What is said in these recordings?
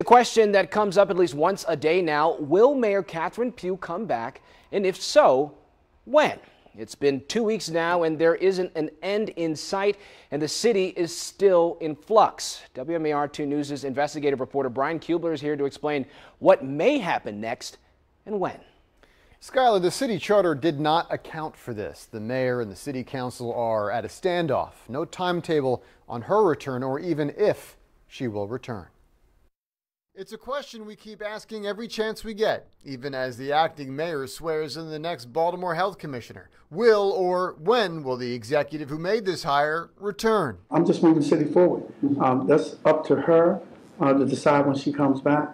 The question that comes up at least once a day now, will Mayor Catherine Pugh come back? And if so, when? It's been 2 weeks now and there isn't an end in sight, and the city is still in flux. WMAR-2 News' investigative reporter Brian Kubler is here to explain what may happen next and when. Skylar, the city charter did not account for this. The mayor and the city council are at a standoff. No timetable on her return or even if she will return. It's a question we keep asking every chance we get, even as the acting mayor swears in the next Baltimore health commissioner. Will or when will the executive who made this hire return? I'm just moving the city forward. That's up to her to decide when she comes back.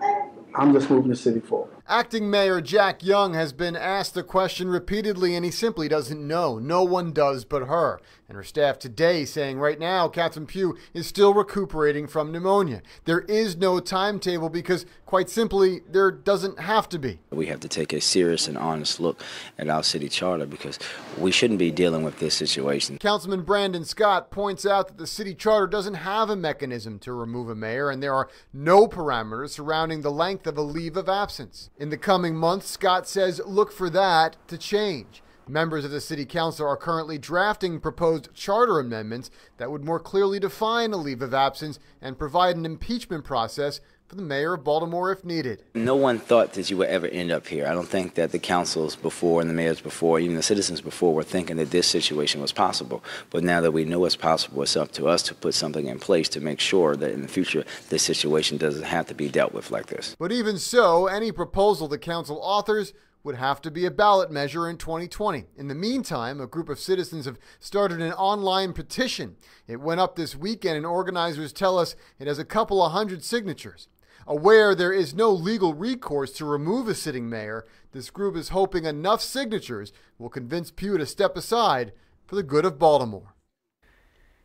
I'm just moving the city forward. Acting Mayor Jack Young has been asked the question repeatedly, and he simply doesn't know. No one does but her. And her staff today saying right now Catherine Pugh is still recuperating from pneumonia. There is no timetable because, quite simply, there doesn't have to be. We have to take a serious and honest look at our city charter because we shouldn't be dealing with this situation. Councilman Brandon Scott points out that the city charter doesn't have a mechanism to remove a mayor, and there are no parameters surrounding the length of a leave of absence. In the coming months, Scott says look for that to change. Members of the city council are currently drafting proposed charter amendments that would more clearly define a leave of absence and provide an impeachment process for the mayor of Baltimore if needed. No one thought that you would ever end up here. I don't think that the councils before and the mayors before, even the citizens before, were thinking that this situation was possible. But now that we know it's possible, it's up to us to put something in place to make sure that in the future this situation doesn't have to be dealt with like this. But even so, any proposal the council authors would have to be a ballot measure in 2020. In the meantime, a group of citizens have started an online petition. It went up this weekend, and organizers tell us it has a couple of hundred signatures. Aware there is no legal recourse to remove a sitting mayor, this group is hoping enough signatures will convince Pugh to step aside for the good of Baltimore.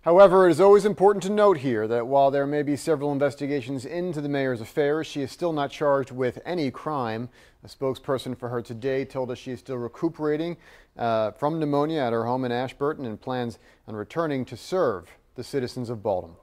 However, it is always important to note here that while there may be several investigations into the mayor's affairs, she is still not charged with any crime. A spokesperson for her today told us she is still recuperating from pneumonia at her home in Ashburton and plans on returning to serve the citizens of Baltimore.